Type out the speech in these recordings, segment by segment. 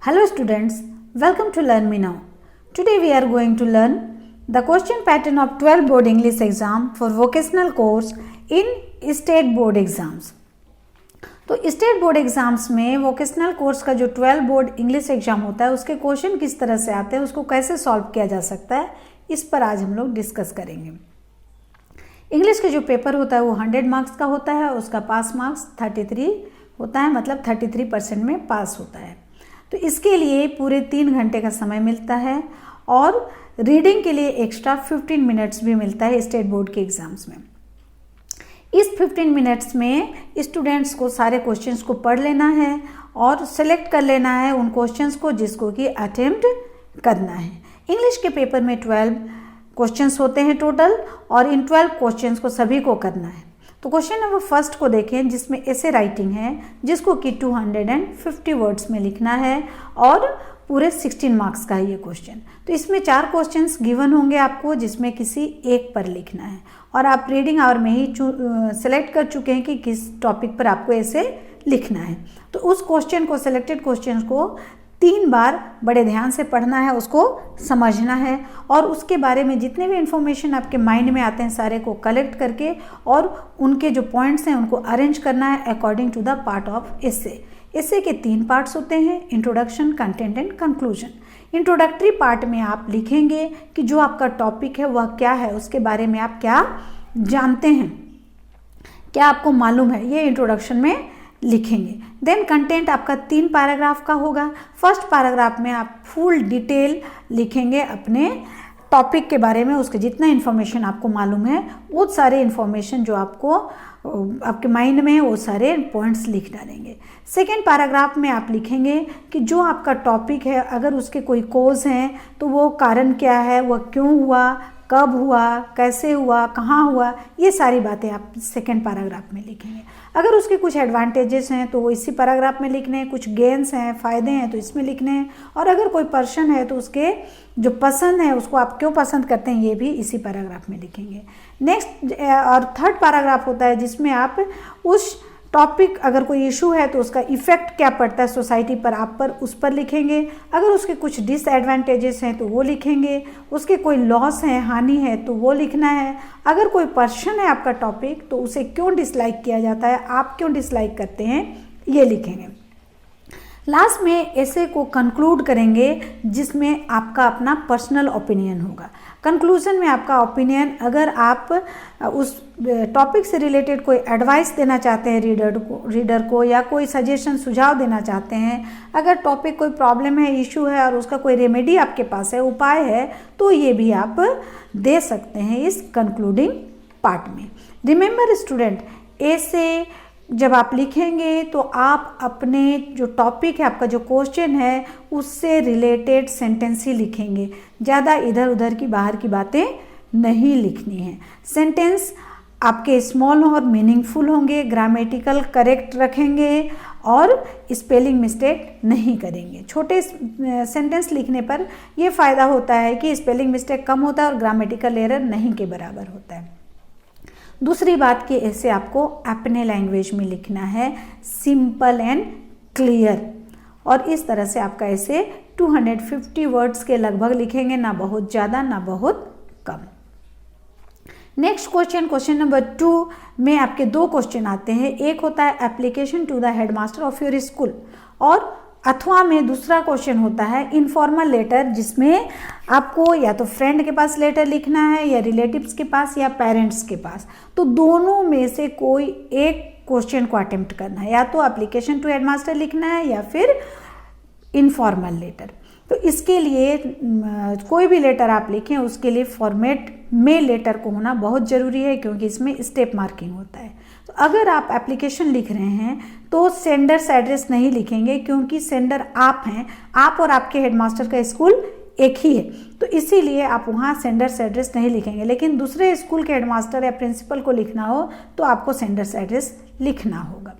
Hello students, welcome to Learn Me Now. Today we are going to learn the question pattern of 12 board English exam for vocational course in state board exams. तो state board exams में vocational course का जो 12 board English exam होता है उसके question किस तरह से आते हैं, उसको कैसे सॉल्व किया जा सकता है, इस पर आज हम लोग डिस्कस करेंगे। इंग्लिश के जो पेपर होता है वो 100 मार्क्स का होता है, उसका पास मार्क्स 33 होता है, मतलब 33% में पास होता है। तो इसके लिए पूरे 3 घंटे का समय मिलता है और रीडिंग के लिए एक्स्ट्रा 15 मिनट्स भी मिलता है स्टेट बोर्ड के एग्जाम्स में। इस 15 मिनट्स में स्टूडेंट्स को सारे क्वेश्चंस को पढ़ लेना है और सेलेक्ट कर लेना है उन क्वेश्चंस को जिसको कि अटेम्प्ट करना है। इंग्लिश के पेपर में 12 क्वेश्चंस होते हैं टोटल और इन 12 क्वेश्चंस को सभी को करना है। तो क्वेश्चन नंबर फर्स्ट को देखें जिसमें ऐसे राइटिंग है जिसको कि 250 वर्ड्स में लिखना है और पूरे 16 मार्क्स का है ये क्वेश्चन। तो इसमें 4 क्वेश्चंस गिवन होंगे आपको जिसमें किसी एक पर लिखना है और आप रीडिंग आवर में ही सेलेक्ट कर चुके हैं कि किस टॉपिक पर आपको ऐसे लिखना है। तो उस क्वेश्चन को, सेलेक्टेड क्वेश्चन को 3 बार बड़े ध्यान से पढ़ना है, उसको समझना है और उसके बारे में जितने भी इंफॉर्मेशन आपके माइंड में आते हैं सारे को कलेक्ट करके और उनके जो पॉइंट्स हैं उनको अरेंज करना है according to the part of essay. Essay के 3 पार्ट्स होते हैं, introduction, content and conclusion. Introductory part में आप लिखेंगे कि जो आपका टॉपिक है वह क्या है, उसके बारे में आप क्या जानते हैं, क्या आपको मालूम है, ये इंट्रोडक्शन में लिखेंगे। देन कंटेंट आपका 3 पैराग्राफ का होगा। फर्स्ट पैराग्राफ में आप फुल डिटेल लिखेंगे अपने टॉपिक के बारे में, उसके जितना इन्फॉर्मेशन आपको मालूम है वो सारे इन्फॉर्मेशन जो आपको आपके माइंड में है वो सारे पॉइंट्स लिख डालेंगे। सेकेंड पैराग्राफ में आप लिखेंगे कि जो आपका टॉपिक है अगर उसके कोई कोज हैं तो वो कारण क्या है, वह क्यों हुआ, कब हुआ, कैसे हुआ, कहाँ हुआ, ये सारी बातें आप सेकेंड पैराग्राफ में लिखेंगे। अगर उसके कुछ एडवांटेजेस हैं तो वो इसी पैराग्राफ में लिखने हैं, कुछ गेन्स हैं, फ़ायदे हैं तो इसमें लिखने हैं और अगर कोई पर्सन है तो उसके जो पसंद है उसको आप क्यों पसंद करते हैं ये भी इसी पैराग्राफ में लिखेंगे। नेक्स्ट और थर्ड पैराग्राफ होता है जिसमें आप उस टॉपिक, अगर कोई इशू है तो उसका इफ़ेक्ट क्या पड़ता है सोसाइटी पर, आप पर, उस पर लिखेंगे। अगर उसके कुछ डिसएडवांटेजेस हैं तो वो लिखेंगे, उसके कोई लॉस है, हानि है तो वो लिखना है। अगर कोई पर्सन है आपका टॉपिक तो उसे क्यों डिसलाइक किया जाता है, आप क्यों डिसलाइक करते हैं, ये लिखेंगे। लास्ट में ऐसे को कंक्लूड करेंगे जिसमें आपका अपना पर्सनल ओपिनियन होगा। कंक्लूजन में आपका ओपिनियन, अगर आप उस टॉपिक से रिलेटेड कोई एडवाइस देना चाहते हैं रीडर को या कोई सजेशन, सुझाव देना चाहते हैं, अगर टॉपिक कोई प्रॉब्लम है, इशू है और उसका कोई रेमेडी आपके पास है, उपाय है, तो ये भी आप दे सकते हैं इस कंक्लूडिंग पार्ट में। रिमेंबर स्टूडेंट, ऐसे जब आप लिखेंगे तो आप अपने जो टॉपिक है, आपका जो क्वेश्चन है, उससे रिलेटेड सेंटेंस ही लिखेंगे, ज़्यादा इधर उधर की बाहर की बातें नहीं लिखनी है। सेंटेंस आपके स्मॉल और मीनिंगफुल होंगे, ग्रामेटिकल करेक्ट रखेंगे और स्पेलिंग मिस्टेक नहीं करेंगे। छोटे सेंटेंस लिखने पर यह फ़ायदा होता है कि स्पेलिंग मिस्टेक कम होता है और ग्रामेटिकल एरर नहीं के बराबर होता है। दूसरी बात कि ऐसे आपको अपने लैंग्वेज में लिखना है, सिंपल एंड क्लियर, और इस तरह से आपका ऐसे 250 वर्ड्स के लगभग लिखेंगे, ना बहुत ज़्यादा ना बहुत कम। नेक्स्ट क्वेश्चन, क्वेश्चन नंबर 2 में आपके 2 क्वेश्चन आते हैं। एक होता है application to the headmaster of your school और अथवा में दूसरा क्वेश्चन होता है इनफॉर्मल लेटर, जिसमें आपको या तो फ्रेंड के पास लेटर लिखना है या रिलेटिव्स के पास या पेरेंट्स के पास। तो दोनों में से कोई एक क्वेश्चन को अटेम्प्ट करना है, या तो एप्लीकेशन टू हेडमास्टर लिखना है या फिर इनफॉर्मल लेटर। तो इसके लिए कोई भी लेटर आप लिखें उसके लिए फॉर्मेट में लेटर को होना बहुत ज़रूरी है क्योंकि इसमें स्टेप मार्किंग होता है। तो अगर आप एप्लीकेशन लिख रहे हैं तो सेंडर्स एड्रेस नहीं लिखेंगे क्योंकि सेंडर आप हैं, आप और आपके हेडमास्टर का स्कूल एक ही है, तो इसीलिए आप वहाँ सेंडर्स एड्रेस नहीं लिखेंगे। लेकिन दूसरे स्कूल के हेडमास्टर या प्रिंसिपल को लिखना हो तो आपको सेंडर्स एड्रेस लिखना होगा।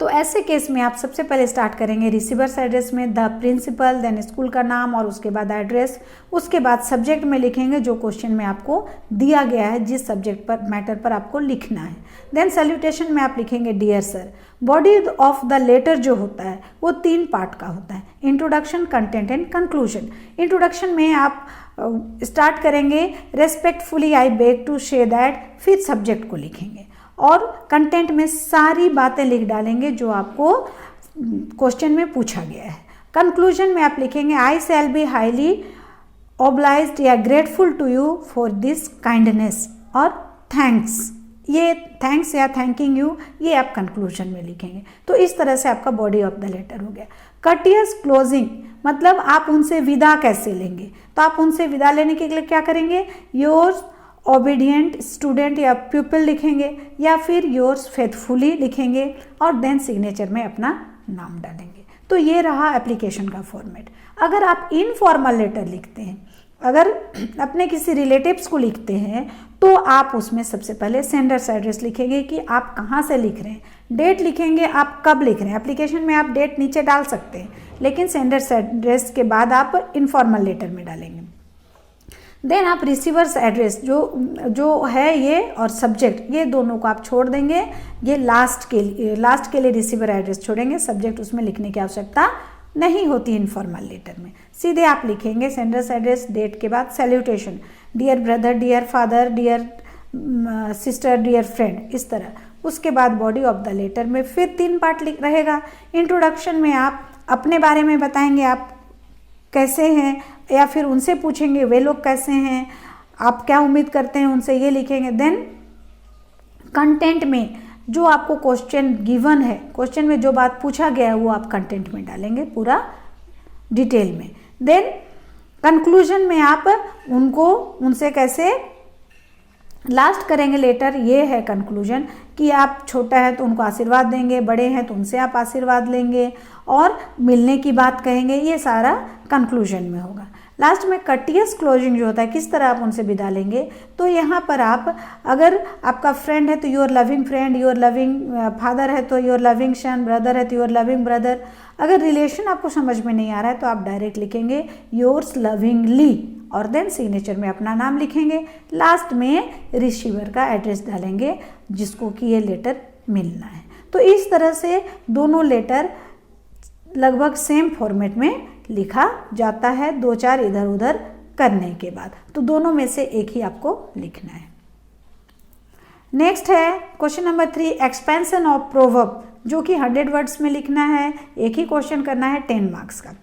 तो ऐसे केस में आप सबसे पहले स्टार्ट करेंगे रिसीवर्स एड्रेस में द प्रिंसिपल, देन स्कूल का नाम और उसके बाद एड्रेस, उसके बाद सब्जेक्ट में लिखेंगे जो क्वेश्चन में आपको दिया गया है, जिस सब्जेक्ट पर, मैटर पर आपको लिखना है। देन सैल्यूटेशन में आप लिखेंगे dear sir. Body of the letter जो होता है वो 3 पार्ट का होता है। Introduction, content and conclusion. Introduction में आप स्टार्ट करेंगे respectfully I beg to say that, फिर सब्जेक्ट को लिखेंगे और कंटेंट में सारी बातें लिख डालेंगे जो आपको क्वेश्चन में पूछा गया है। कंक्लूजन में आप लिखेंगे I shall be highly obliged या grateful to you for this kindness और थैंक्स। ये थैंक्स या थैंकिंग यू ये आप कंक्लूजन में लिखेंगे। तो इस तरह से आपका बॉडी ऑफ द लेटर हो गया। कर्टियस क्लोजिंग मतलब आप उनसे विदा कैसे लेंगे, तो आप उनसे विदा लेने के लिए क्या करेंगे, योर्स ओबीडियंट स्टूडेंट या प्यूपिल लिखेंगे या फिर योर्स फेथफुली लिखेंगे और देन सिग्नेचर में अपना नाम डालेंगे। तो ये रहा एप्लीकेशन का फॉर्मेट। अगर आप इनफॉर्मल लेटर लिखते हैं, अगर अपने किसी रिलेटिव्स को लिखते हैं, तो आप उसमें सबसे पहले सेंडर्स एड्रेस लिखेंगे कि आप कहाँ से लिख रहे हैं, डेट लिखेंगे आप कब लिख रहे हैं। एप्लीकेशन में आप डेट नीचे डाल सकते हैं, लेकिन सेंडर्स एड्रेस के बाद आप इनफॉर्मल लेटर में डालेंगे। देन आप रिसीवर्स एड्रेस जो है ये और सब्जेक्ट ये दोनों को आप छोड़ देंगे। ये लास्ट के लिए रिसीवर एड्रेस छोड़ेंगे, सब्जेक्ट उसमें लिखने की आवश्यकता नहीं होती इनफॉर्मल लेटर में। सीधे आप लिखेंगे सेंडर्स एड्रेस, डेट के बाद salutation, dear brother, dear father, dear sister, dear friend, इस तरह। उसके बाद बॉडी ऑफ द लेटर में फिर 3 पार्ट रहेगा। इंट्रोडक्शन में आप अपने बारे में बताएंगे, आप कैसे हैं, या फिर उनसे पूछेंगे वे लोग कैसे हैं, आप क्या उम्मीद करते हैं उनसे, ये लिखेंगे। देन कंटेंट में जो आपको क्वेश्चन गिवन है, क्वेश्चन में जो बात पूछा गया है वो आप कंटेंट में डालेंगे पूरा डिटेल में। देन कंक्लूजन में आप उनसे कैसे लास्ट करेंगे लेटर, ये है कंक्लूजन कि आप छोटा है तो उनको आशीर्वाद देंगे, बड़े हैं तो उनसे आप आशीर्वाद लेंगे और मिलने की बात कहेंगे। ये सारा कंक्लूजन में होगा। लास्ट में कर्टियस क्लोजिंग जो होता है, किस तरह आप उनसे विदा लेंगे, तो यहाँ पर आप अगर आपका फ्रेंड है तो your loving friend, your loving father है तो योर लविंग सन, ब्रदर है तो योर लविंग ब्रदर। अगर रिलेशन आपको समझ में नहीं आ रहा है तो आप डायरेक्ट लिखेंगे योर्स लविंगली और देन सिग्नेचर में अपना नाम लिखेंगे। लास्ट में रिसीवर का एड्रेस डालेंगे जिसको कि ये लेटर मिलना है। तो इस तरह से दोनों लेटर लगभग सेम फॉर्मेट में लिखा जाता है, 2-4 इधर उधर करने के बाद। तो दोनों में से एक ही आपको लिखना है। नेक्स्ट है question number 3, expansion of proverb, जो कि 100 वर्ड्स में लिखना है। एक ही क्वेश्चन करना है 10 मार्क्स का।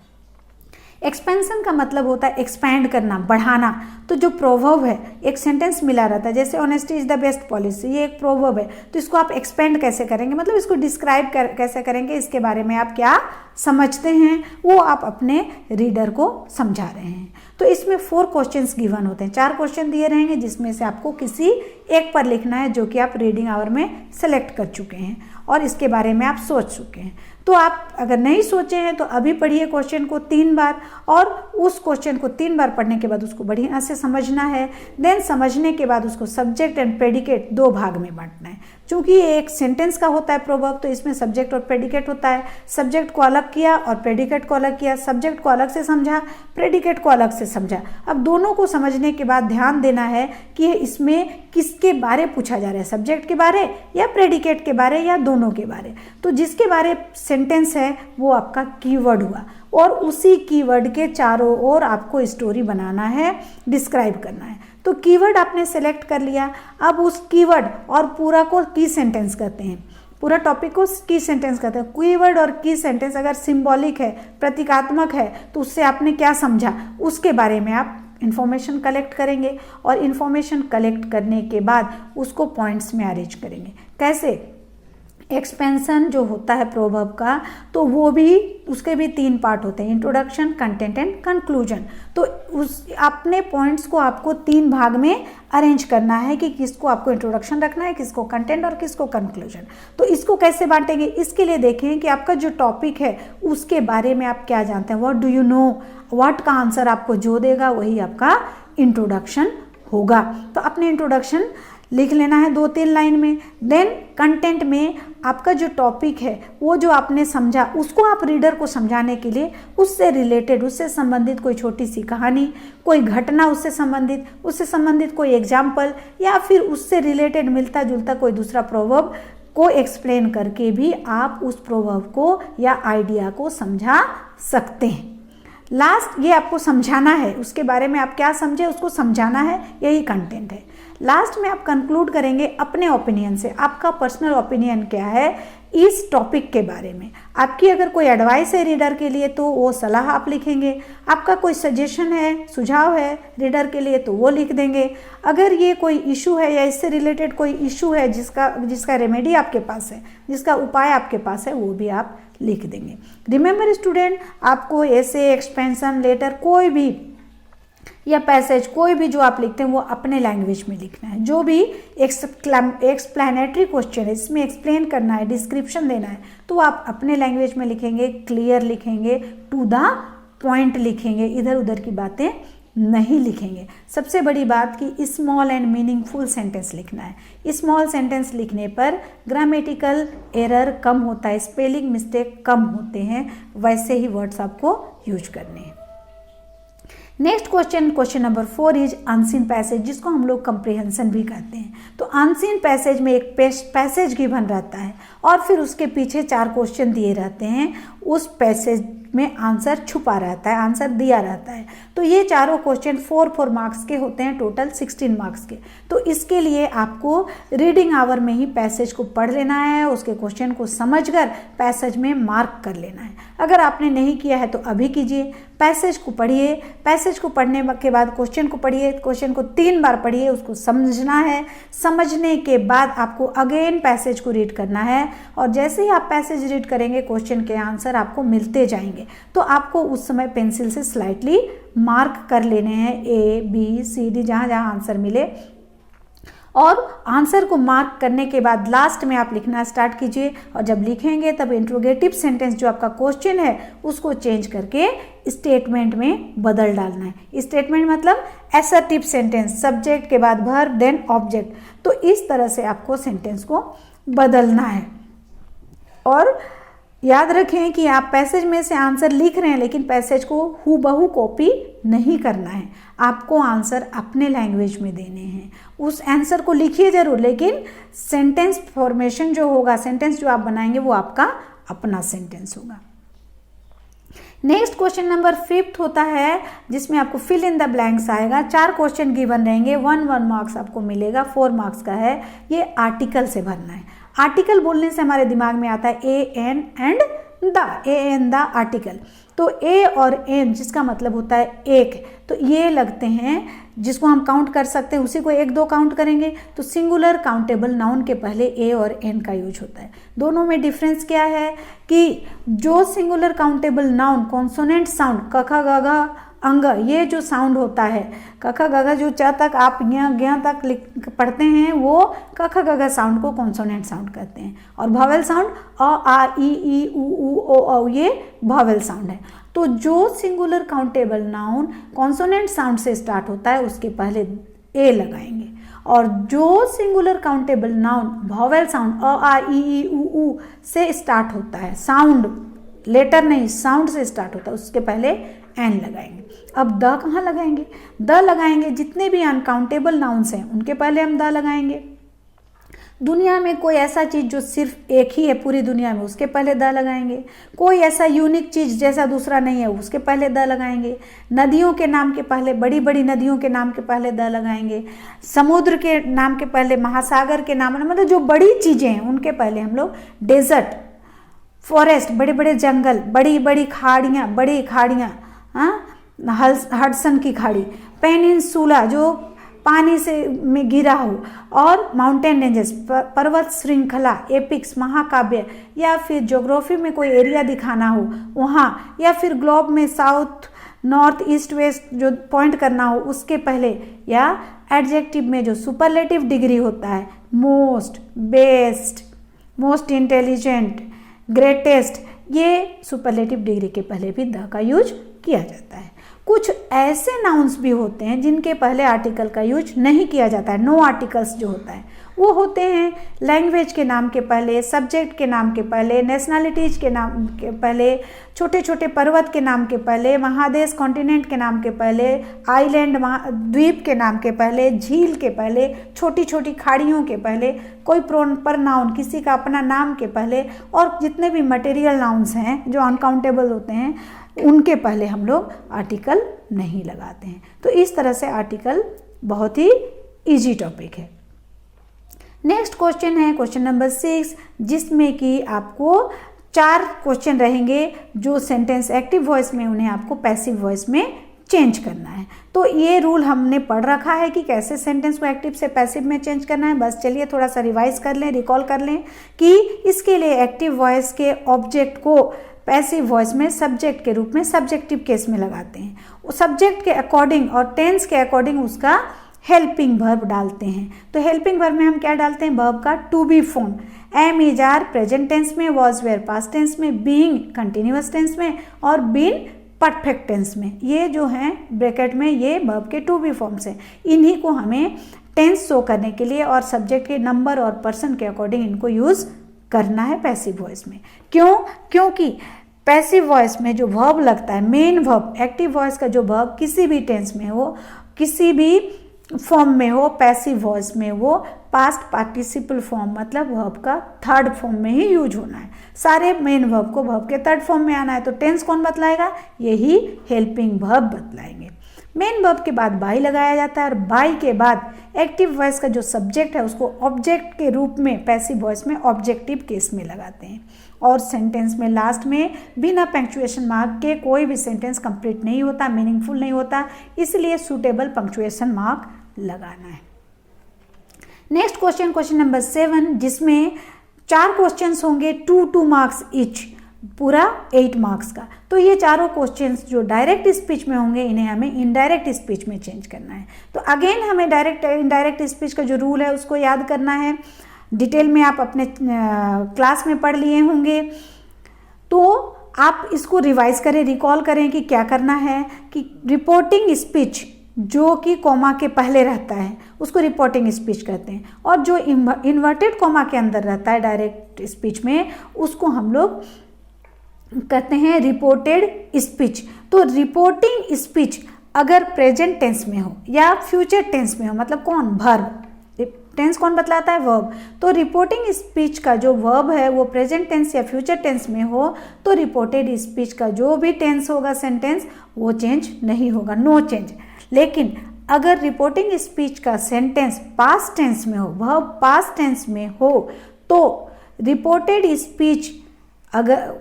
एक्सपेंशन का मतलब होता है एक्सपैंड करना, बढ़ाना। तो जो प्रोवर्ब है, एक सेंटेंस मिला रहता है, जैसे honesty is the best policy, ये एक प्रोवर्ब है, तो इसको आप एक्सपेंड कैसे करेंगे, मतलब इसको डिस्क्राइब कैसे करेंगे, इसके बारे में आप क्या समझते हैं वो आप अपने रीडर को समझा रहे हैं। तो इसमें 4 क्वेश्चंस गिवन होते हैं, 4 क्वेश्चन दिए रहेंगे जिसमें से आपको किसी एक पर लिखना है जो कि आप रीडिंग आवर में सेलेक्ट कर चुके हैं और इसके बारे में आप सोच चुके हैं। तो आप अगर नहीं सोचे हैं तो अभी पढ़िए क्वेश्चन को 3 बार और उस क्वेश्चन को 3 बार पढ़ने के बाद उसको बढ़िया से समझना है। देन समझने के बाद उसको सब्जेक्ट एंड प्रेडिकेट 2 भाग में बांटना है। क्योंकि ये एक सेंटेंस का होता है प्रोवर्ब, तो इसमें सब्जेक्ट और प्रेडिकेट होता है। सब्जेक्ट को अलग किया और प्रेडिकेट को अलग किया, सब्जेक्ट को अलग से समझा, प्रेडिकेट को अलग से समझा। अब दोनों को समझने के बाद ध्यान देना है कि इसमें किसके बारे पूछा जा रहा है, सब्जेक्ट के बारे या प्रेडिकेट के बारे या दोनों के बारे। तो जिसके बारे सेंटेंस है वो आपका कीवर्ड हुआ और उसी कीवर्ड के चारों ओर आपको स्टोरी बनाना है, डिस्क्राइब करना है। तो कीवर्ड आपने सेलेक्ट कर लिया, अब उस कीवर्ड और पूरा को की सेंटेंस कहते हैं, पूरा टॉपिक को की सेंटेंस कहते हैं। कीवर्ड और की सेंटेंस अगर सिंबॉलिक है, प्रतीकात्मक है, तो उससे आपने क्या समझा उसके बारे में आप इन्फॉर्मेशन कलेक्ट करेंगे और इन्फॉर्मेशन कलेक्ट करने के बाद उसको पॉइंट्स में अरेंज करेंगे। कैसे? एक्सपेंशन जो होता है प्रोवर्ब का, तो वो भी उसके भी 3 पार्ट होते हैं, इंट्रोडक्शन, कंटेंट एंड कंक्लूजन। तो उस अपने पॉइंट्स को आपको 3 भाग में अरेंज करना है कि किसको आपको इंट्रोडक्शन रखना है, किसको कंटेंट और किसको कंक्लूजन। तो इसको कैसे बांटेंगे, इसके लिए देखें कि आपका जो टॉपिक है उसके बारे में आप क्या जानते हैं, what do you know, what का आंसर आपको जो देगा वही आपका इंट्रोडक्शन होगा। तो अपने इंट्रोडक्शन लिख लेना है 2-3 लाइन में। देन कंटेंट में आपका जो टॉपिक है वो जो आपने समझा उसको आप रीडर को समझाने के लिए उससे रिलेटेड, उससे संबंधित कोई छोटी सी कहानी, कोई घटना उससे संबंधित कोई एग्जाम्पल या फिर उससे रिलेटेड मिलता जुलता कोई दूसरा प्रोवर्ब को एक्सप्लेन करके भी आप उस प्रोवर्ब को या आइडिया को समझा सकते हैं। लास्ट ये आपको समझाना है, उसके बारे में आप क्या समझे उसको समझाना है, यही कंटेंट है। लास्ट में आप कंक्लूड करेंगे अपने ओपिनियन से, आपका पर्सनल ओपिनियन क्या है इस टॉपिक के बारे में। आपकी अगर कोई एडवाइस है रीडर के लिए तो वो सलाह आप लिखेंगे, आपका कोई सजेशन है, सुझाव है रीडर के लिए तो वो लिख देंगे। अगर ये कोई इशू है या इससे रिलेटेड कोई इशू है जिसका रेमेडी आपके पास है, जिसका उपाय आपके पास है, वो भी आप लिख देंगे। रिमेंबर स्टूडेंट, आपको ऐसे एक्सपेंशन लेटर कोई भी या पैसेज कोई भी जो आप लिखते हैं वो अपने लैंग्वेज में लिखना है। जो भी एक्सप्लेनेटरी क्वेश्चन है, इसमें एक्सप्लेन करना है, डिस्क्रिप्शन देना है, तो आप अपने लैंग्वेज में लिखेंगे, क्लियर लिखेंगे, टू द पॉइंट लिखेंगे, इधर उधर की बातें नहीं लिखेंगे। सबसे बड़ी बात कि स्मॉल एंड मीनिंगफुल सेंटेंस लिखना है। स्मॉल सेंटेंस लिखने पर ग्रामेटिकल एरर कम होता है, स्पेलिंग मिस्टेक कम होते हैं, वैसे ही वर्ड्स आपको यूज करने हैं। Next question number 4 is unseen passage, जिसको हम लोग कंप्रिहेंशन भी कहते हैं। तो अनसीन पैसेज में एक पैसेज गिवन रहता है और फिर उसके पीछे 4 क्वेश्चन दिए रहते हैं, उस पैसेज में आंसर छुपा रहता है, आंसर दिया रहता है। तो ये चारों क्वेश्चन 4 मार्क्स के होते हैं, टोटल 16 मार्क्स के। तो इसके लिए आपको रीडिंग आवर में ही पैसेज को पढ़ लेना है, उसके क्वेश्चन को समझकर पैसेज में मार्क कर लेना है। अगर आपने नहीं किया है तो अभी कीजिए, पैसेज को पढ़िए, पैसेज को पढ़ने के बाद क्वेश्चन को पढ़िए, क्वेश्चन को 3 बार पढ़िए, उसको समझना है। समझने के बाद आपको अगेन पैसेज को रीड करना है और जैसे ही आप पैसेज रीड करेंगे क्वेश्चन के आंसर आपको मिलते जाएंगे। तो आपको उस समय पेंसिल से स्लाइटली मार्क कर लेने हैं, A, B, C, D जहाँ जहाँ आंसर मिले। और आंसर को मार्क करने के बाद लास्ट में आप लिखना स्टार्ट कीजिए और जब लिखेंगे तब इंट्रोगेटिव सेंटेंस जो आपका क्वेश्चन है उसको चेंज करके स्टेटमेंट में बदल डालना है। स्टेटमेंट मतलब असर्टिव सेंटेंस, सब्जेक्ट के बाद वर्ब देन ऑब्जेक्ट। तो इस तरह से आपको सेंटेंस को बदलना है। और याद रखें कि आप पैसेज में से आंसर लिख रहे हैं लेकिन पैसेज को हूबहू कॉपी नहीं करना है, आपको आंसर अपने लैंग्वेज में देने हैं। उस आंसर को लिखिए जरूर, लेकिन सेंटेंस फॉर्मेशन जो होगा, सेंटेंस जो आप बनाएंगे वो आपका अपना सेंटेंस होगा। नेक्स्ट क्वेश्चन नंबर 5 होता है जिसमें आपको फिल इन द ब्लैंक्स आएगा। 4 क्वेश्चन गिवन रहेंगे, 1 मार्क्स आपको मिलेगा, 4 मार्क्स का है। ये आर्टिकल से भरना है। आर्टिकल बोलने से हमारे दिमाग में आता है a an and the, a an the article. तो ए और एन जिसका मतलब होता है एक, तो ये लगते हैं जिसको हम काउंट कर सकते हैं, उसी को 1 2 काउंट करेंगे। तो सिंगुलर काउंटेबल नाउन के पहले ए और एन का यूज होता है। दोनों में डिफरेंस क्या है कि जो singular countable noun consonant sound क ख ग घ अंग, ये जो साउंड होता है क ख ग घ, जो च तक आप ग तक पढ़ते हैं वो क ख ग घ साउंड को कॉन्सोनेंट साउंड कहते हैं। और भावेल साउंड अ आ ई उ ऊ ओ औ, ये भावेल साउंड है। तो जो singular countable noun consonant sound से स्टार्ट होता है उसके पहले ए लगाएंगे, और जो singular countable noun vowel sound अ आ ई उ ऊ से स्टार्ट होता है, साउंड लेटर नहीं साउंड से स्टार्ट होता है, उसके पहले एन लगाएंगे। अब द कहाँ लगाएंगे? द लगाएंगे जितने भी अनकाउंटेबल नाउन्स हैं उनके पहले हम द लगाएंगे। दुनिया में कोई ऐसा चीज़ जो सिर्फ एक ही है पूरी दुनिया में, उसके पहले द लगाएंगे। कोई ऐसा यूनिक चीज़ जैसा दूसरा नहीं है, उसके पहले द लगाएंगे। नदियों के नाम के पहले, बड़ी बड़ी नदियों के नाम के पहले द लगाएंगे। समुद्र के नाम के पहले, महासागर के नाम, मतलब जो बड़ी चीज़ें हैं उनके पहले हम लोग डेजर्ट, फॉरेस्ट, बड़े बड़े जंगल, बड़ी बड़ी खाड़ियाँ, हडसन की खाड़ी, पेनिनसुला जो पानी से में गिरा हो, और माउंटेन रेंजेस, पर्वत श्रृंखला, एपिक्स, महाकाव्य, या फिर ज्योग्राफी में कोई एरिया दिखाना हो वहाँ, या फिर ग्लोब में साउथ नॉर्थ ईस्ट वेस्ट जो पॉइंट करना हो उसके पहले, या एडजेक्टिव में जो सुपरलेटिव डिग्री होता है, most, best, most intelligent, greatest, ये सुपरलेटिव डिग्री के पहले भी द का यूज किया जाता है। कुछ ऐसे नाउन्स भी होते हैं जिनके पहले आर्टिकल का यूज नहीं किया जाता है, नो आर्टिकल्स जो होता है वो होते हैं लैंग्वेज के नाम के पहले, सब्जेक्ट के नाम के पहले, नेशनैलिटीज के नाम के पहले, छोटे छोटे पर्वत के नाम के पहले, महादेश कॉन्टिनेंट के नाम के पहले, आइलैंड द्वीप के नाम के पहले, झील के पहले, छोटी छोटी खाड़ियों के पहले, कोई प्रनाउन किसी का अपना नाम के पहले, और जितने भी मटेरियल नाउन्स हैं जो अनकाउंटेबल होते हैं उनके पहले हम लोग आर्टिकल नहीं लगाते हैं। तो इस तरह से आर्टिकल बहुत ही इजी टॉपिक है। नेक्स्ट क्वेश्चन है क्वेश्चन नंबर 6, जिसमें कि आपको 4 क्वेश्चन रहेंगे जो सेंटेंस एक्टिव वॉइस में उन्हें आपको पैसिव वॉइस में चेंज करना है। तो ये रूल हमने पढ़ रखा है कि कैसे सेंटेंस को एक्टिव से पैसिव में चेंज करना है। बस चलिए थोड़ा सा रिवाइज कर लें, रिकॉल कर लें कि इसके लिए एक्टिव वॉइस के ऑब्जेक्ट को पैसिव वॉइस में सब्जेक्ट के रूप में सब्जेक्टिव केस में लगाते हैं। वो सब्जेक्ट के अकॉर्डिंग और टेंस के अकॉर्डिंग उसका हेल्पिंग वर्ब डालते हैं। तो हेल्पिंग वर्ब में हम क्या डालते हैं? वर्ब का to be form, am is are present tense में, वॉज वेयर पास्ट टेंस में, बीइंग कंटिन्यूअस टेंस में और बीन परफेक्ट टेंस में। ये जो हैं ब्रैकेट में ये वर्ब के टू बी फॉर्म्स हैं। इन्हीं को हमें टेंस शो करने के लिए और सब्जेक्ट के नंबर और पर्सन के अकॉर्डिंग इनको यूज करना है पैसिव वॉइस में। क्यों? क्योंकि पैसिव वॉइस में जो वर्ब लगता है, मेन वर्ब, एक्टिव वॉइस का जो वर्ब किसी भी टेंस में हो, किसी भी फॉर्म में हो, पैसिव वॉइस में वो पास्ट पार्टिसिपल फॉर्म मतलब वर्ब का थर्ड फॉर्म में ही यूज होना है। सारे मेन वर्ब को वर्ब के थर्ड फॉर्म में आना है। तो टेंस कौन बतलाएगा? यही हेल्पिंग वर्ब बतलाएंगे। मेन वर्ब के बाद बाई लगाया जाता है और बाई के बाद एक्टिव वॉइस का जो सब्जेक्ट है उसको ऑब्जेक्ट के रूप में पैसिव वॉइस में ऑब्जेक्टिव केस में लगाते हैं। और सेंटेंस में लास्ट में बिना पंक्चुएशन मार्क के कोई भी सेंटेंस कंप्लीट नहीं होता, मीनिंगफुल नहीं होता, इसलिए सूटेबल पंक्चुएशन मार्क लगाना है। नेक्स्ट क्वेश्चन, क्वेश्चन नंबर 7, जिसमें 4 क्वेश्चंस होंगे 2 मार्क्स ईच, पूरा 8 मार्क्स का। तो ये चारों क्वेश्चंस जो डायरेक्ट स्पीच में होंगे इन्हें हमें इनडायरेक्ट स्पीच में चेंज करना है। तो अगेन हमें डायरेक्ट इनडायरेक्ट स्पीच का जो रूल है उसको याद करना है। डिटेल में आप अपने क्लास में पढ़ लिए होंगे, तो आप इसको रिवाइज करें, रिकॉल करें कि क्या करना है। कि रिपोर्टिंग स्पीच जो कि कॉमा के पहले रहता है उसको रिपोर्टिंग स्पीच कहते हैं, और जो इन्वर्टेड कॉमा के अंदर रहता है डायरेक्ट स्पीच में उसको हम लोग कहते हैं रिपोर्टेड स्पीच। तो रिपोर्टिंग स्पीच अगर प्रेजेंट टेंस में हो या फ्यूचर टेंस में हो, मतलब कौन? वर्ब। टेंस कौन बतलाता है? वर्ब। तो रिपोर्टिंग स्पीच का जो वर्ब है वो प्रेजेंट टेंस या फ्यूचर टेंस में हो तो रिपोर्टेड स्पीच का जो भी टेंस होगा सेंटेंस वो चेंज नहीं होगा, नो चेंज। लेकिन अगर रिपोर्टिंग स्पीच का सेंटेंस पास्ट टेंस में हो, वर्ब पास्ट टेंस में हो, तो रिपोर्टेड स्पीच अगर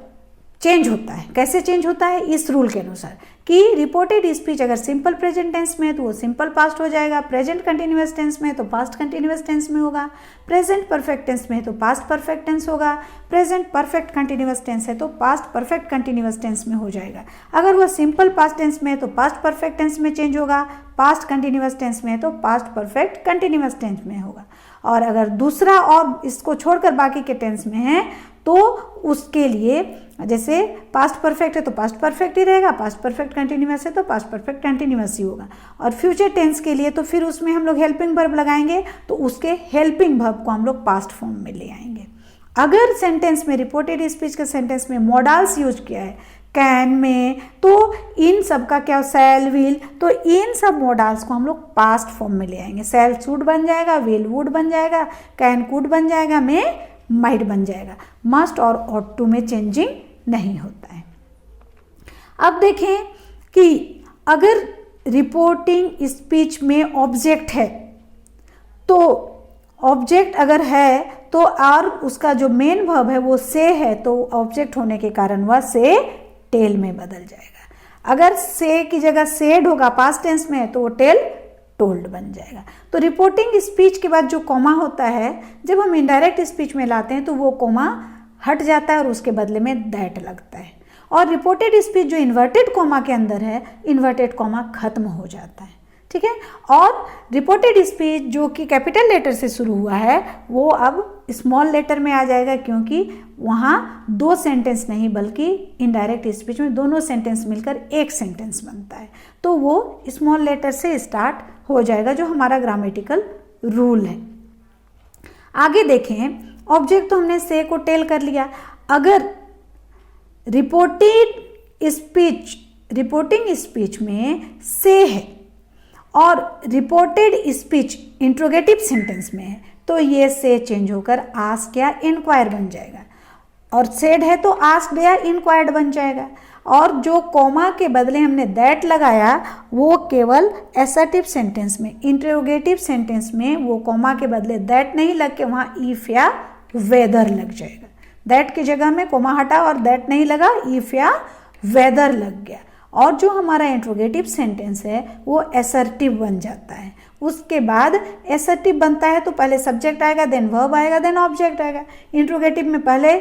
चेंज होता है। कैसे चेंज होता है? इस रूल के अनुसार कि रिपोर्टेड स्पीच अगर सिंपल प्रेजेंट टेंस में है तो वो सिंपल पास्ट हो जाएगा, प्रेजेंट कंटिन्यूअस टेंस में है तो पास्ट कंटिन्यूअस टेंस में होगा, प्रेजेंट परफेक्ट टेंस में है तो पास्ट परफेक्ट टेंस होगा, प्रेजेंट परफेक्ट कंटिन्यूअस टेंस है तो पास्ट परफेक्ट कंटिन्यूअस टेंस में हो जाएगा। अगर वह सिंपल पास्ट टेंस में है तो पास्ट परफेक्ट टेंस में चेंज होगा, पास्ट कंटिन्यूअस टेंस में है तो पास्ट परफेक्ट कंटिन्यूअस टेंस में होगा। और अगर दूसरा और इसको छोड़कर बाकी के टेंस में है तो उसके लिए जैसे पास्ट परफेक्ट है तो पास्ट परफेक्ट ही रहेगा, पास्ट परफेक्ट कंटिन्यूअस है तो पास्ट परफेक्ट कंटिन्यूअस ही होगा। और फ्यूचर टेंस के लिए तो फिर उसमें हम लोग हेल्पिंग वर्ब लगाएंगे तो उसके हेल्पिंग वर्ब को हम लोग पास्ट फॉर्म में ले आएंगे। अगर सेंटेंस में रिपोर्टेड स्पीच के सेंटेंस में मॉडल्स यूज किया है कैन में, तो इन सब का क्या, शैल विल, तो इन सब मॉडल्स को हम लोग पास्ट फॉर्म में ले आएंगे। शैल शुड बन जाएगा, विल वुड बन जाएगा, कैन कुड बन जाएगा, में माइट बन जाएगा। मस्ट और ऑट टू में चेंजिंग नहीं होता है। अब देखें कि अगर रिपोर्टिंग स्पीच में ऑब्जेक्ट है तो ऑब्जेक्ट अगर है तो और उसका जो मेन वर्ब है वो से है तो ऑब्जेक्ट होने के कारण वह से टेल में बदल जाएगा। अगर से की जगह सेड होगा पास्ट टेंस में तो वो टेल टोल्ड बन जाएगा। तो रिपोर्टिंग स्पीच के बाद जो कॉमा होता है जब हम इनडायरेक्ट स्पीच में लाते हैं तो वो कॉमा हट जाता है और उसके बदले में दैट लगता है। और रिपोर्टेड स्पीच जो इन्वर्टेड कॉमा के अंदर है, इन्वर्टेड कॉमा खत्म हो जाता है। ठीक है। और रिपोर्टेड स्पीच जो कि कैपिटल लेटर से शुरू हुआ है वो अब स्मॉल लेटर में आ जाएगा, क्योंकि वहाँ 2 सेंटेंस नहीं बल्कि इनडायरेक्ट स्पीच में दोनों सेंटेंस मिलकर एक सेंटेंस बनता है, तो वो स्मॉल लेटर से स्टार्ट हो जाएगा, जो हमारा ग्रामेटिकल रूल है। आगे देखें, ऑब्जेक्ट तो हमने से को टेल कर लिया। अगर रिपोर्टिंग स्पीच में से है और रिपोर्टेड स्पीच इंट्रोगेटिव सेंटेंस में है तो ये से चेंज होकर आस्क या इंक्वायर बन जाएगा, और सेड है तो आस्क्ड या इंक्वायर्ड बन जाएगा। और जो कॉमा के बदले हमने दैट लगाया वो केवल असर्टिव सेंटेंस में, इंट्रोगेटिव सेंटेंस में वो कॉमा के बदले दैट नहीं लग के वहाँ इफ या वेदर लग जाएगा। दैट की जगह में कॉमा हटा और दैट नहीं लगा, इफ या वेदर लग गया। और जो हमारा इंट्रोगेटिव सेंटेंस है वो असर्टिव बन जाता है। उसके बाद असर्टिव बनता है तो पहले सब्जेक्ट आएगा, देन वर्ब आएगा, देन ऑब्जेक्ट आएगा। इंट्रोगेटिव में पहले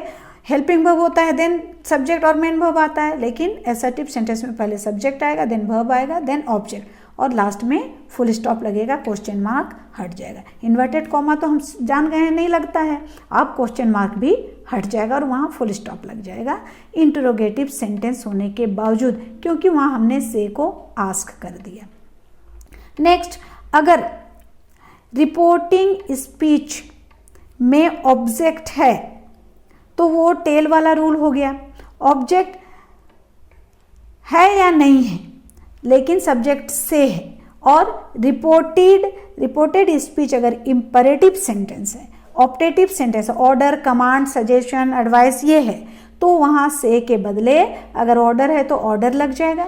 हेल्पिंग वर्ब होता है, देन सब्जेक्ट और मेन वर्ब आता है, लेकिन असर्टिव सेंटेंस में पहले सब्जेक्ट आएगा, देन वर्ब आएगा, देन ऑब्जेक्ट, और लास्ट में फुल स्टॉप लगेगा, क्वेश्चन मार्क हट जाएगा। इन्वर्टेड कॉमा तो हम जान गए हैं नहीं लगता है, अब क्वेश्चन मार्क भी हट जाएगा और वहाँ फुल स्टॉप लग जाएगा इंटरोगेटिव सेंटेंस होने के बावजूद, क्योंकि वहाँ हमने से को आस्क कर दिया। नेक्स्ट, अगर रिपोर्टिंग स्पीच में ऑब्जेक्ट है तो वो टेल वाला रूल हो गया। ऑब्जेक्ट है या नहीं है लेकिन सब्जेक्ट से है, और रिपोर्टेड स्पीच अगर इंपरेटिव सेंटेंस है, optative sentence, order, command, suggestion, advice ये है तो वहाँ से के बदले अगर ऑर्डर है तो ऑर्डर लग जाएगा,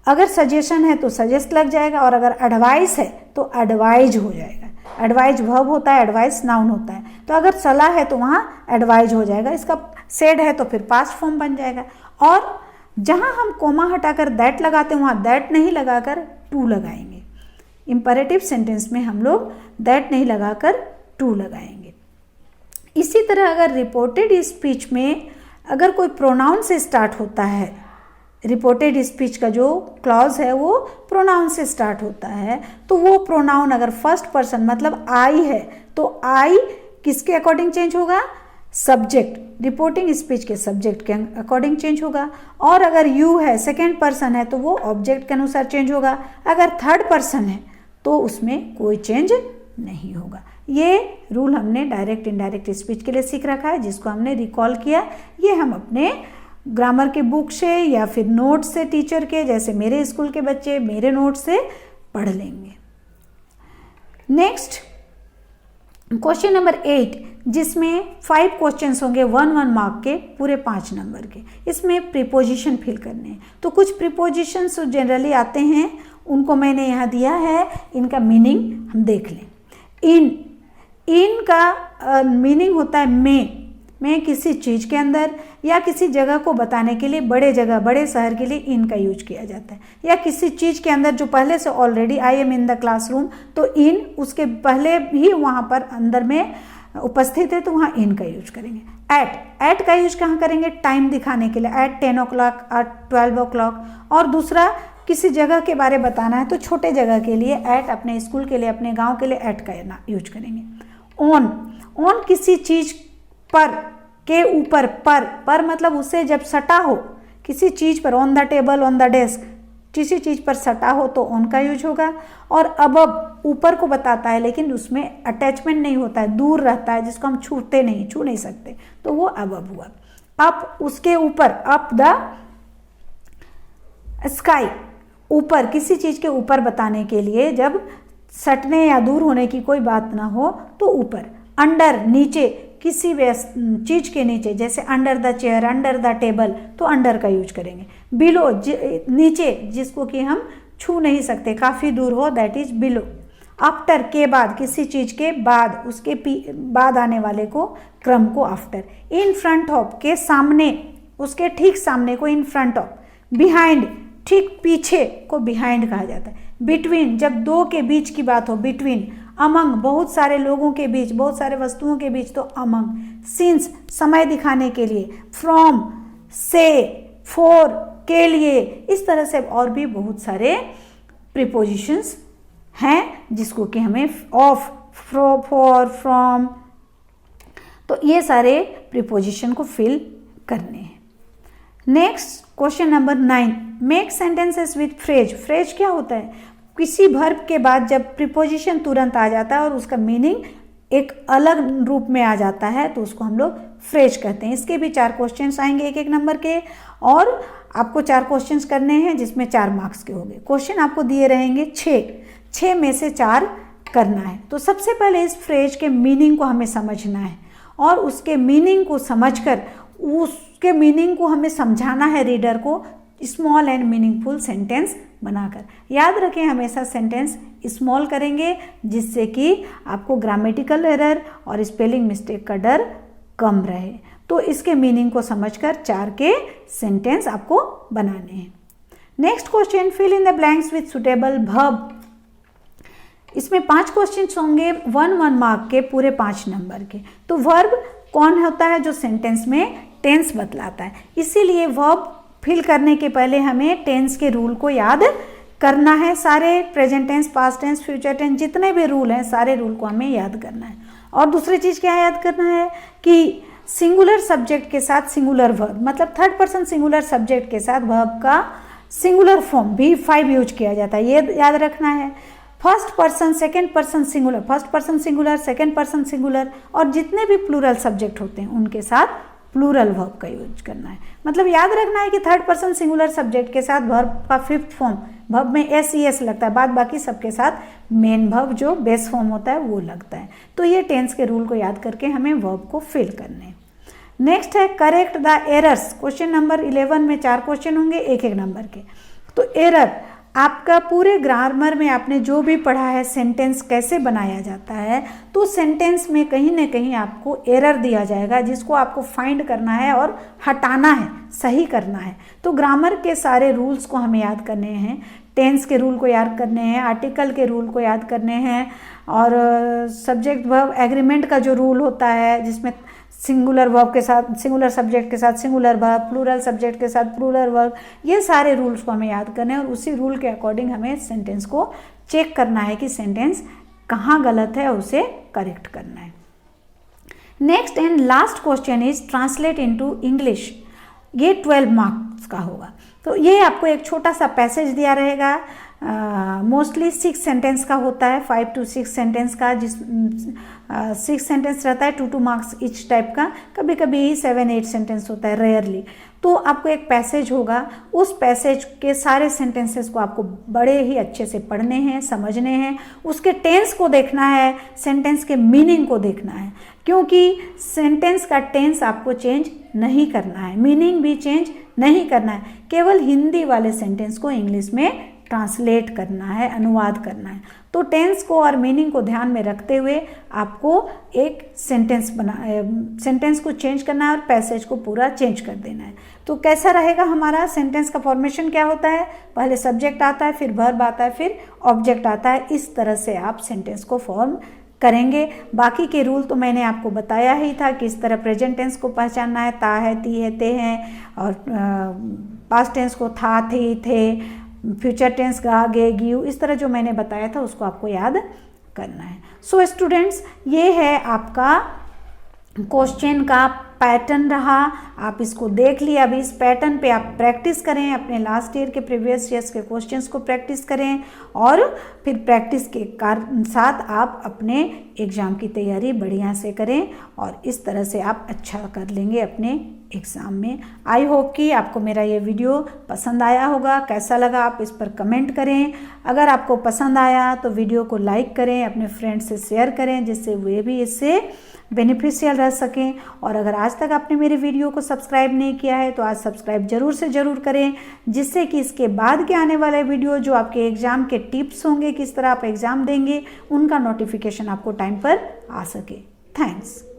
अगर सजेशन है तो सजेस्ट लग जाएगा, और अगर एडवाइस है तो एडवाइज हो जाएगा। एडवाइज वर्ब होता है, एडवाइस नाउन होता है, तो अगर सलाह है तो वहाँ एडवाइज हो जाएगा। इसका सेड है तो फिर पास्ट फॉर्म बन जाएगा। और जहाँ हम कोमा हटाकर दैट लगाते हैं वहाँ दैट नहीं लगाकर टू लगाएंगे। इंपरेटिव सेंटेंस में हम लोग दैट नहीं लगाकर टू लगाएंगे। इसी तरह अगर रिपोर्टेड स्पीच में अगर कोई प्रोनाउन से स्टार्ट होता है, रिपोर्टेड स्पीच का जो क्लॉज है वो प्रोनाउन से स्टार्ट होता है, तो वो प्रोनाउन अगर फर्स्ट पर्सन मतलब आई है तो आई किसके अकॉर्डिंग चेंज होगा? सब्जेक्ट, रिपोर्टिंग स्पीच के सब्जेक्ट के अकॉर्डिंग चेंज होगा। और अगर यू है, सेकेंड पर्सन है, तो वो ऑब्जेक्ट के अनुसार चेंज होगा। अगर थर्ड पर्सन है तो उसमें कोई चेंज नहीं होगा। ये रूल हमने डायरेक्ट इनडायरेक्ट स्पीच के लिए सीख रखा है, जिसको हमने रिकॉल किया। ये हम अपने ग्रामर के बुक से या फिर नोट से टीचर के, जैसे मेरे स्कूल के बच्चे मेरे नोट से पढ़ लेंगे। नेक्स्ट क्वेश्चन नंबर 8, जिसमें 5 क्वेश्चंस होंगे 1 मार्क के, पूरे 5 नंबर के। इसमें प्रीपोजिशन फिल करने हैं। तो कुछ प्रीपोजिशंस जनरली आते हैं, उनको मैंने यहाँ दिया है, इनका मीनिंग हम देख लें। इन का मीनिंग होता है में किसी चीज़ के अंदर या किसी जगह को बताने के लिए, बड़े जगह बड़े शहर के लिए इन का यूज किया जाता है। या किसी चीज़ के अंदर जो पहले से already I am in the classroom, तो इन उसके पहले भी वहाँ पर अंदर में उपस्थित है तो वहाँ इन का यूज करेंगे। एट का यूज कहाँ करेंगे? टाइम दिखाने के लिए, एट 10 o'clock, एट 12 o'clock। और दूसरा किसी जगह के बारे बताना है तो छोटे जगह के लिए एट, अपने स्कूल के लिए, अपने गाँव के लिए एट का यूज करेंगे। ऑन किसी चीज़ पर के ऊपर, पर मतलब उससे जब सटा हो किसी चीज़ पर, on the table, on the desk, किसी चीज़ पर सटा हो तो ऑन का यूज होगा। और अबव ऊपर को बताता है लेकिन उसमें अटैचमेंट नहीं होता है, दूर रहता है, जिसको हम छू नहीं सकते, तो वो अबव हुआ। अप उसके ऊपर, अप द स्काई, ऊपर किसी चीज़ के ऊपर बताने के लिए, जब सटने या दूर होने की कोई बात ना हो तो ऊपर। अंडर नीचे, किसी चीज़ के नीचे, जैसे under the chair, under the table, तो अंडर का यूज करेंगे। बिलो नीचे, जिसको कि हम छू नहीं सकते, काफ़ी दूर हो, दैट इज बिलो। आफ्टर के बाद, किसी चीज़ के बाद, उसके बाद आने वाले को, क्रम को आफ्टर। इन फ्रंट ऑफ के सामने, उसके ठीक सामने को इन फ्रंट ऑफ। बिहाइंड ठीक पीछे को बिहाइंड कहा जाता है। बिटवीन जब दो के बीच की बात हो, बिटवीन। अमंग बहुत सारे लोगों के बीच, बहुत सारे वस्तुओं के बीच, तो अमंग। सिंस समय दिखाने के लिए। फ्रॉम से, फॉर के लिए, इस तरह से और भी बहुत सारे प्रीपोजिशंस हैं जिसको कि हमें ऑफ, फॉर, फ्रॉम, तो ये सारे प्रीपोजिशन को फिल करने हैं। Next question number 9, make sentences with phrase. Phrase क्या होता है? किसी वर्ब के बाद जब प्रीपोजिशन तुरंत आ जाता है और उसका मीनिंग एक अलग रूप में आ जाता है तो उसको हम लोग फ्रेज कहते हैं। इसके भी 4 क्वेश्चंस आएंगे 1-1 नंबर के, और आपको 4 क्वेश्चंस करने हैं जिसमें 4 मार्क्स के होंगे। क्वेश्चन आपको दिए रहेंगे 6 में से 4 करना है। तो सबसे पहले इस फ्रेज के मीनिंग को हमें समझना है और उसके मीनिंग को समझकर उसके मीनिंग को हमें समझाना है रीडर को स्मॉल एंड मीनिंगफुल सेंटेंस बनाकर। याद रखें हमेशा सेंटेंस स्मॉल करेंगे जिससे कि आपको ग्रामेटिकल एरर और स्पेलिंग मिस्टेक का डर कम रहे। तो इसके मीनिंग को समझकर 4 के सेंटेंस आपको बनाने हैं। Next question, fill in the blanks with suitable verb. इसमें 5 क्वेश्चन होंगे 1-1 मार्क के, पूरे 5 नंबर के। तो वर्ब कौन होता है? जो सेंटेंस में टेंस बतलाता है। इसीलिए वर्ब फिल करने के पहले हमें टेंस के रूल को याद करना है। सारे present tense, past tense, future tense जितने भी रूल हैं सारे रूल को हमें याद करना है। और दूसरी चीज़ क्या याद करना है कि सिंगुलर सब्जेक्ट के साथ सिंगुलर वर्ब, मतलब 3rd पर्सन सिंगुलर सब्जेक्ट के साथ वर्ब का सिंगुलर फॉर्म V5 यूज किया जाता है, ये याद रखना है। 1st person, 2nd person singular, 1st person singular, 2nd person singular, और जितने भी प्लूरल सब्जेक्ट होते हैं उनके साथ प्लूरल वर्ब का यूज करना है। मतलब याद रखना है कि 3rd पर्सन सिंगुलर सब्जेक्ट के साथ वर्ब का 5th फॉर्म, वर्ब में SES लगता है, बाद बाकी सबके साथ मेन वर्ब जो बेस फॉर्म होता है वो लगता है। तो ये टेंस के रूल को याद करके हमें वर्ब को फिल करने हैं। नेक्स्ट है correct the errors. Question number 11 में 4 क्वेश्चन होंगे 1-1 नंबर के। तो एरर आपका पूरे ग्रामर में आपने जो भी पढ़ा है सेंटेंस कैसे बनाया जाता है, तो सेंटेंस में कहीं ना कहीं आपको एरर दिया जाएगा जिसको आपको फाइंड करना है और हटाना है, सही करना है। तो ग्रामर के सारे रूल्स को हमें याद करने हैं। टेंस के रूल को याद करने हैं, आर्टिकल के रूल को याद करने हैं, और सब्जेक्ट वर्ब एग्रीमेंट का जो रूल होता है जिसमें सिंगुलर वर्ब के साथ सिंगुलर सब्जेक्ट के साथ सिंगुलर वर्ब, प्लूरल सब्जेक्ट के साथ प्लूरल वर्ब, ये सारे रूल्स को हमें याद करने हैं और उसी रूल के अकॉर्डिंग हमें सेंटेंस को चेक करना है कि सेंटेंस कहाँ गलत है और उसे करेक्ट करना है। Next and last question is translate into English. ये 12 मार्क्स का होगा। तो ये आपको एक छोटा सा पैसेज दिया रहेगा, मोस्टली 6 सेंटेंस का होता है, 5 to 6 सेंटेंस का, जिस 6 सेंटेंस रहता है, 2-2 मार्क्स ईच टाइप का। कभी कभी 7-8 सेंटेंस होता है, रेयरली। तो आपको एक पैसेज होगा, उस पैसेज के सारे सेंटेंसेस को आपको बड़े ही अच्छे से पढ़ने हैं, समझने हैं, उसके टेंस को देखना है, सेंटेंस के मीनिंग को देखना है, क्योंकि सेंटेंस का टेंस आपको चेंज नहीं करना है, मीनिंग भी चेंज नहीं करना है, केवल हिंदी वाले सेंटेंस को इंग्लिश में ट्रांसलेट करना है, अनुवाद करना है। तो टेंस को और मीनिंग को ध्यान में रखते हुए आपको एक सेंटेंस को चेंज करना है और पैसेज को पूरा चेंज कर देना है। तो कैसा रहेगा हमारा सेंटेंस का फॉर्मेशन, क्या होता है? पहले सब्जेक्ट आता है, फिर वर्ब आता है, फिर ऑब्जेक्ट आता है। इस तरह से आप सेंटेंस को फॉर्म करेंगे। बाकी के रूल तो मैंने आपको बताया ही था, किस तरह प्रेजेंट टेंस को पहचानना है, ता है, ती है, ते हैं, और पास्ट टेंस को था, थे, थे, फ्यूचर टेंस गा, गे, गिव, इस तरह जो मैंने बताया था उसको आपको याद करना है। सो स्टूडेंट्स, ये है आपका क्वेश्चन का पैटर्न रहा, आप इसको देख लिया। अभी इस पैटर्न पे आप प्रैक्टिस करें, अपने लास्ट ईयर के प्रीवियस ईयर्स के क्वेश्चंस को प्रैक्टिस करें, और फिर प्रैक्टिस के साथ आप अपने एग्ज़ाम की तैयारी बढ़िया से करें, और इस तरह से आप अच्छा कर लेंगे अपने एग्ज़ाम में। आई होप कि आपको मेरा ये वीडियो पसंद आया होगा। कैसा लगा आप इस पर कमेंट करें। अगर आपको पसंद आया तो वीडियो को लाइक करें, अपने फ्रेंड्स से शेयर करें, जिससे वे भी इससे बेनिफिशियल रह सकें। और अगर आज तक आपने मेरे वीडियो को सब्सक्राइब नहीं किया है तो आज सब्सक्राइब जरूर से ज़रूर करें, जिससे कि इसके बाद के आने वाले वीडियो जो आपके एग्ज़ाम के टिप्स होंगे, किस तरह आप एग्ज़ाम देंगे, उनका नोटिफिकेशन आपको टाइम पर आ सके। थैंक्स।